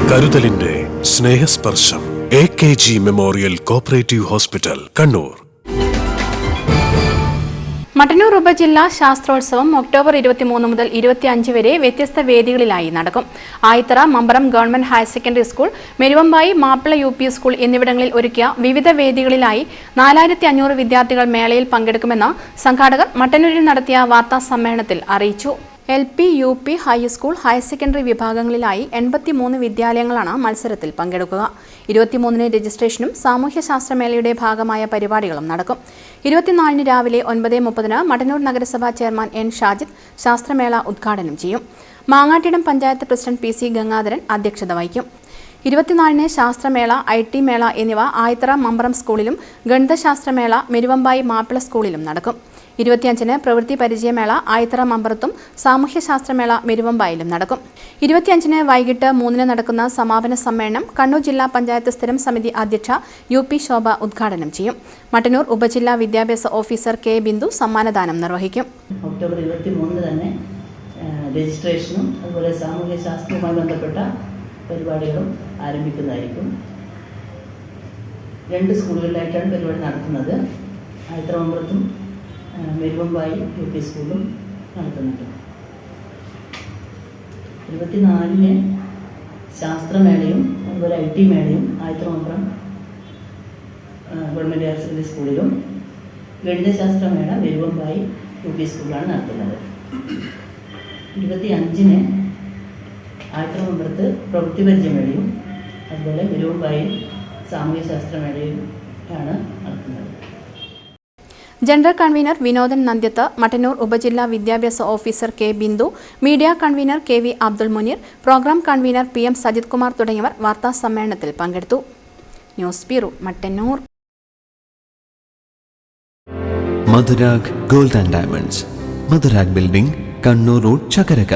കരുതലിന്റെ സ്നേഹസ്പർശം AKG memorial cooperative hospital Kannur. Mattannur ഉപജില്ലാ ശാസ്ത്രോത്സവം October 23 മുതൽ 25 വരെ വ്യത്യസ്ത വേദികളിലായി നടക്കും. Ayithara Mambaram government higher secondary school, Meruvambayi Mappila UP school എന്നിവിടങ്ങളിൽ ഒരുക്കിയ വിവിധ വേദികളിലായി 4500 വിദ്യാർത്ഥികൾ മേളയിൽ പങ്കെടുക്കുമെന്ന് സംഘാടകർ മട്ടന്നൂരിൽ നടത്തിയ വാർത്താ സമ്മേളനത്തിൽ അറിയിച്ചു. LP, UP, high school, higher secondary വിഭാഗങ്ങളിലായി 83 വിദ്യാലയങ്ങളാണ് മത്സരത്തിൽ പങ്കെടുക്കുക. 23-ന് രജിസ്ട്രേഷനും സാമൂഹ്യശാസ്ത്രമേളയുടെ ഭാഗമായ പരിപാടികളും നടക്കും. 24-ന് രാവിലെ 9:30-ന് മട്ടന്നൂർ നഗരസഭാ ചെയർമാൻ N. ഷാജിദ് ശാസ്ത്രമേള ഉദ്ഘാടനം ചെയ്യും. മാങ്ങാട്ടിടം പഞ്ചായത്ത് പ്രസിഡന്റ് PC ഗംഗാധരൻ അധ്യക്ഷത വഹിക്കും. 24-ന് ശാസ്ത്രമേള, IT മേള എന്നിവ ആയിത്തറ മമ്പറം സ്കൂളിലും ഗണിതശാസ്ത്രമേള മെരുവമ്പായി മാപ്പിള സ്കൂളിലും നടക്കും. 25-ന് പ്രവൃത്തി പരിചയമേള ആയിത്തറ മമ്പറത്തും സാമൂഹ്യശാസ്ത്രമേള മെരുവമ്പായിലും നടക്കും. 25-ന് വൈകിട്ട് 3-ന് നടക്കുന്ന സമാപന സമ്മേളനം കണ്ണൂർ ജില്ലാ പഞ്ചായത്ത് സ്ഥിരം സമിതി അധ്യക്ഷ UP ശോഭ ഉദ്ഘാടനം ചെയ്യും. മട്ടന്നൂർ ഉപജില്ലാ വിദ്യാഭ്യാസ ഓഫീസർ K. ബിന്ദു സമ്മാനദാനം നിർവഹിക്കും. ഒക്ടോബർ 23 തന്നെ രജിസ്ട്രേഷനും അതുപോലെ സാമൂഹ്യശാസ്ത്രവുമായി ബന്ധപ്പെട്ട പരിപാടികളും ആരംഭിക്കുന്നതായിരിക്കും. 2 സ്കൂളുകളിലായിട്ടാണ് പരിപാടി നടത്തുന്നത്. ആയിത്തറ മമ്പറത്തും മെരുവമ്പായി UP സ്കൂളിലും നടത്തുന്നുണ്ട്. 24-ന് ശാസ്ത്രമേളയും അതുപോലെ IT മേളയും Ayithara Mamparam government higher secondary സ്കൂളിലും, ഗണിതശാസ്ത്രമേള മെരുവമ്പായി UP സ്കൂളിലാണ് നടത്തുന്നത്. 25-ന് ആയിത്തറ മമ്പറത്ത് പ്രവൃത്തി പരിചയമേളയും അതുപോലെ മെരുവമ്പായി സാമൂഹ്യശാസ്ത്രമേളയും ആണ് നടത്തുന്നത്. ജനറൽ കൺവീനർ വിനോദൻ നന്ദ്യത്ത്, മട്ടന്നൂർ ഉപജില്ലാ വിദ്യാഭ്യാസ officer K. Bindu, media convener KV Abdul Muneer, programme convener PM Sajith Kumar തുടങ്ങിയവർ വാർത്താ സമ്മേളനത്തിൽ പങ്കെടുത്തു. News bureau, Mattannur. Madhurag gold and diamonds, Madhurag building, Kannur road, Chakkarakal.